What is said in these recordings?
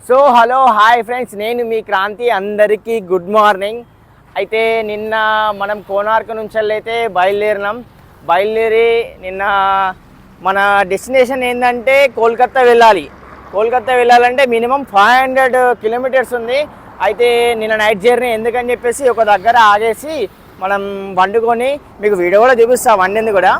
So hello hi friends, నేను మీ క్రాంతి. అందరికీ good morning. అయితే నిన్న మనం కోనార్క్ నుంచి అయితే బయలుదేరి నిన్న మన డెస్టినేషన్ ఏంటంటే కోల్కతా వెళ్ళాలంటే మినిమం 500 కిలోమీటర్స్ ఉంది. అయితే నిన్న నైట్ జర్నీ ఎందుకని చెప్పేసి ఒక దగ్గర ఆగేసి మనం వండుకొని, మీకు వీడియో కూడా చూపిస్తాం వండింది కూడా,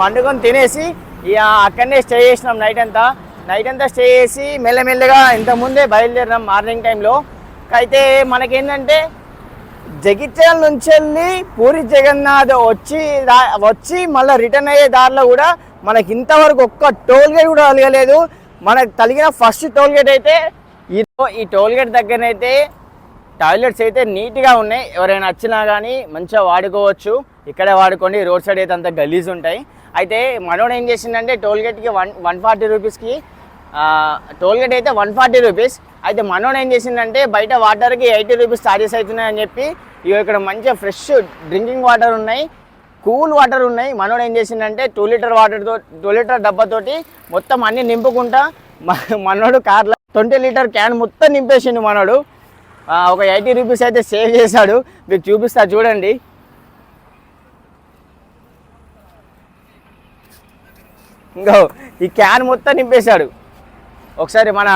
వండుకొని తినేసి ఇక అక్కడనే స్టే చేసినాం. నైట్ అంతా స్టే చేసి మెల్లమెల్లగా ఇంతకుముందే బయలుదేరినాం మార్నింగ్ టైంలో. అయితే మనకేంటంటే జగిత్యాల నుంచి వెళ్ళి పూరి జగన్నాథ్ వచ్చి మళ్ళీ రిటర్న్ అయ్యే దారిలో కూడా మనకి ఇంతవరకు ఒక్క టోల్ గేట్ కూడా తగలేదు. మనకు తగిన ఫస్ట్ టోల్ గేట్ అయితే ఈ టోల్ గేట్ దగ్గరనైతే టాయిలెట్స్ అయితే నీట్గా ఉన్నాయి. ఎవరైనా వచ్చినా కానీ మంచిగా వాడుకోవచ్చు. ఇక్కడే వాడుకోండి. రోడ్ సైడ్ అయితే అంత గలీజ్ ఉంటాయి. అయితే మనోడు ఏం చేసిందంటే టోల్ గేట్కి 140 రూపీస్కి టోల్ గేట్ అయితే 140 రూపీస్. అయితే మనోడు ఏం చేసిందంటే బయట వాటర్కి 80 రూపీస్ ఛార్జెస్ అవుతున్నాయని చెప్పి ఇక్కడ మంచిగా ఫ్రెష్ డ్రింకింగ్ వాటర్ ఉన్నాయి, కూల్ వాటర్ ఉన్నాయి. మనోడు ఏం చేసిందంటే 2 లీటర్ డబ్బాతోటి మొత్తం అన్నీ నింపుకుంటా మనోడు కార్లో 20 లీటర్ క్యాన్ మొత్తం నింపేసిండు. మనోడు ఒక 80 రూపీస్ అయితే సేవ్ చేశాడు. మీకు చూపిస్తా చూడండి. ఇంకో ఈ క్యాన్ మొత్తం నింపేశాడు. ఒకసారి మన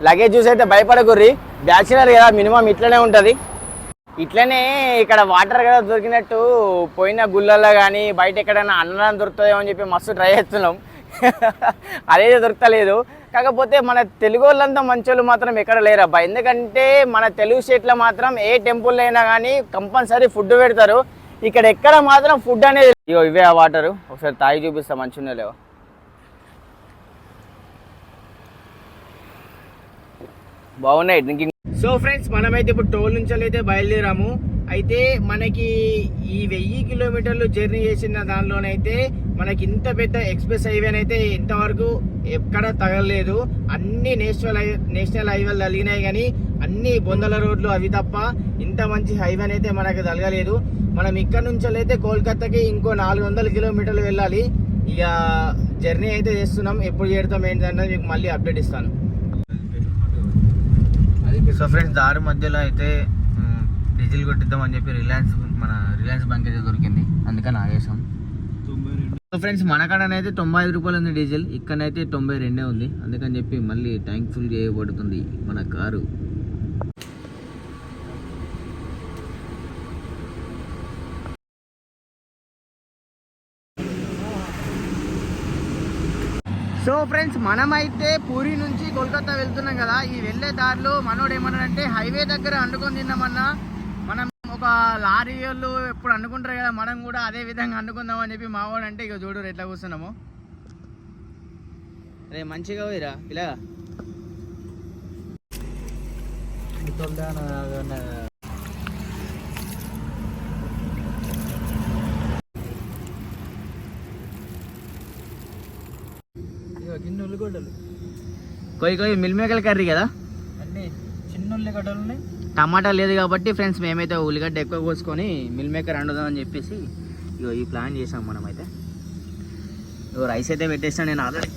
లగేజ్ చూసి అయితే భయపడకుర్రి, బ్యాచులర్ కదా, మినిమం ఇట్లనే ఉంటుంది. ఇట్లనే ఇక్కడ వాటర్ కదా దొరికినట్టు పోయిన గుళ్ళల్లో కానీ బయట ఎక్కడైనా అన్నం దొరుకుతుందేమో అని చెప్పి మస్తు ట్రై చేస్తున్నాం. అదేదో దొరకలేదు. కాకపోతే మన తెలుగు వాళ్ళంతా మంచోళ్ళు మాత్రం ఎక్కడ లేరబ్బా. ఎందుకంటే మన తెలుగు స్టేట్లో మాత్రం ఏ టెంపుల్ అయినా కానీ కంపల్సరీ ఫుడ్ పెడతారు. ఇక్కడ ఎక్కడ మాత్రం ఫుడ్ అనేది ఇవే ఆ వాటరు. ఒకసారి తాగి చూపిస్తా మంచిగా లేవా. బాగున్నాయి డ్రింకింగ్. సో ఫ్రెండ్స్, మనమైతే ఇప్పుడు టోల్ నుంచి అయితే బయలుదేరాము. అయితే మనకి ఈ 1000 కిలోమీటర్లు జర్నీ చేసిన దానిలోనైతే మనకి ఇంత పెద్ద ఎక్స్ప్రెస్ హైవేనైతే ఇంతవరకు ఎక్కడ తగలలేదు. అన్ని నేషనల్ హైవేలు తగిలినాయి కానీ అన్ని బొందల రోడ్లు అవి తప్ప ఇంత మంచి హైవేనైతే మనకు తగలలేదు. మనం ఇక్కడ నుంచి అయితే కోల్కతాకి ఇంకో 400 కిలోమీటర్లు వెళ్ళాలి. ఇక జర్నీ అయితే చేస్తున్నాం. ఎప్పుడు చేరుతాం ఏంటంటే మీకు మళ్ళీ అప్డేట్ ఇస్తాను. సో ఫ్రెండ్స్, దారి మధ్యలో అయితే డీజిల్ కొట్టిద్దాం అని చెప్పి రిలయన్స్ బంక్ అయితే దొరికింది, అందుకని ఆగేసాం. సో ఫ్రెండ్స్, మన కాడనైతే 95 రూపాయలు ఉంది డీజిల్, ఇక్కడనైతే 92 ఉంది. అందుకని చెప్పి మళ్ళీ ట్యాంక్ ఫుల్ చేయబడుతుంది మన కారు. సో ఫ్రెండ్స్, మనమైతే పూరి నుంచి కోల్కతా వెళ్తున్నాం కదా. ఈ వెళ్ళే దారిలో మనోడు ఏమన్నాడంటే హైవే దగ్గర వండుకొని తిన్నామన్నా, మనం ఒక లారీ వాళ్ళు ఎప్పుడు వండుకుంటారు కదా, మనం కూడా అదే విధంగా వండుకుందాం అని చెప్పి మావాడు అంటే ఇక చూడు ఎట్లా కూర్చున్నాము. అరే మంచిగా పోయిరా ఇలాగా. కొయ్యి మిల్ మేకల కర్రీ కదా, అన్నీ చిన్న ఉల్లిగడ్డలు ఉన్నాయి. టమాటా లేదు కాబట్టి ఫ్రెండ్స్ మేమైతే ఉల్లిగడ్డ ఎక్కువ కోసుకొని మిల్ మేకర్ వండుదాం అని చెప్పేసి ఇగో ఈ ప్లాన్ చేసాం మనమైతే. రైస్ అయితే పెట్టేసాను నేను ఆల్రెడీ,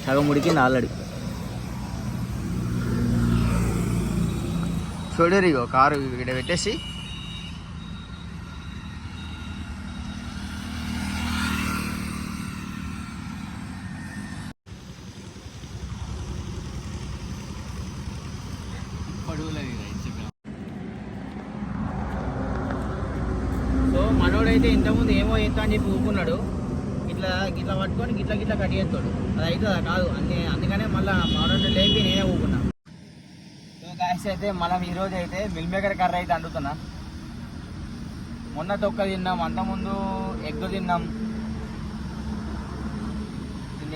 సగం ఉడికింది ఆల్రెడీ. చూడరు ఇగో కారు ఇక్కడ పెట్టేసి సో మనోడైతే ఇంతకుముందు ఏమో చేస్తా అని చెప్పి ఊపుకున్నాడు. ఇట్లా పట్టుకొని గిట్లా కట్ చేస్తాడు. అది అవుతుందా కాదు, అందుకనే మళ్ళీ మనోడు లేపి నేనే ఊపుకున్నా. సో గాయస్, అయితే మనం ఈరోజు అయితే మిల్ మేకర్ కర్రీ అయితే వండుతున్నా. మొన్న తొక్క తిన్నాం, అంతకుముందు ఎగ్ తిన్నాం.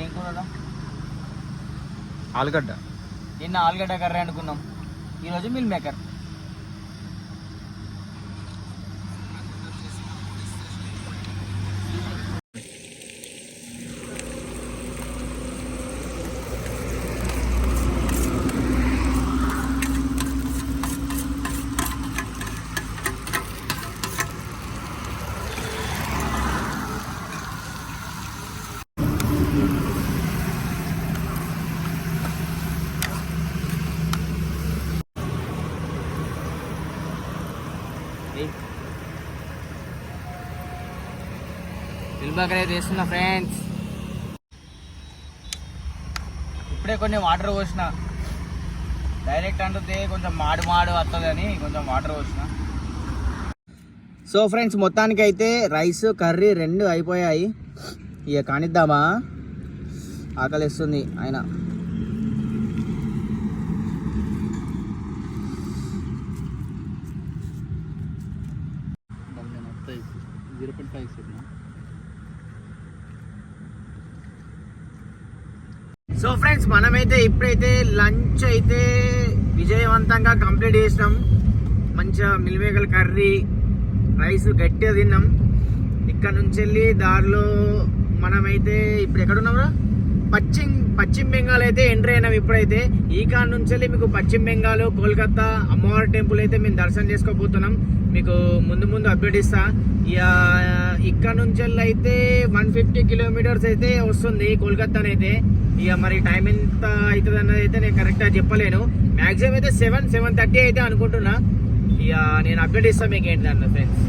ఏం కూర? ఆలుగడ్డ. నిన్న ఆలుగడ్డ కర్రీ అనుకున్నాం, ఈరోజు మిల్ మేకర్. మిల్బకర్ అయితే వేస్తున్నా ఫ్రెండ్స్. ఇప్పుడే కొన్ని వాటర్ పోసిన, డైరెక్ట్ అంటుతే కొంచెం మాడు వస్తుంది అని కొంచెం వాటర్ పోసిన. సో ఫ్రెండ్స్, మొత్తానికి అయితే రైస్ కర్రీ 2 అయిపోయాయి. ఇక కానిద్దామా, ఆకలిస్తుంది ఆయన. సో ఫ్రెండ్స్, మనమైతే ఇప్పుడైతే లంచ్ అయితే విజయవంతంగా కంప్లీట్ చేసినాం. మంచిగా మిల్మేకల్ కర్రీ, రైస్ గట్టిగా తిన్నాం. ఇక్కడ నుంచి వెళ్ళి దారిలో మనమైతే ఇప్పుడు ఎక్కడున్నాం, పశ్చిమ బెంగాల్ అయితే ఎంటర్ అయినాం. ఇప్పుడైతే ఈ కాడ నుంచి వెళ్ళి మీకు పశ్చిమ బెంగాల్, కోల్కతా అమ్మవారి టెంపుల్ అయితే మేము దర్శనం చేసుకోబోతున్నాం. మీకు ముందు అప్డేట్ ఇస్తా. ఇక ఇక్కడ నుంచి వెళ్ళి అయితే 150 కిలోమీటర్స్ అయితే వస్తుంది కోల్కతానైతే. ఇక మరి టైం ఎంత అవుతుంది అన్నది అయితే నేను కరెక్ట్గా చెప్పలేను. మ్యాక్సిమం అయితే 7-7:30 అయితే అనుకుంటున్నా. ఇక నేను అప్డేట్ ఇస్తాను మీకు ఏంటి అన్న ఫ్రెండ్స్.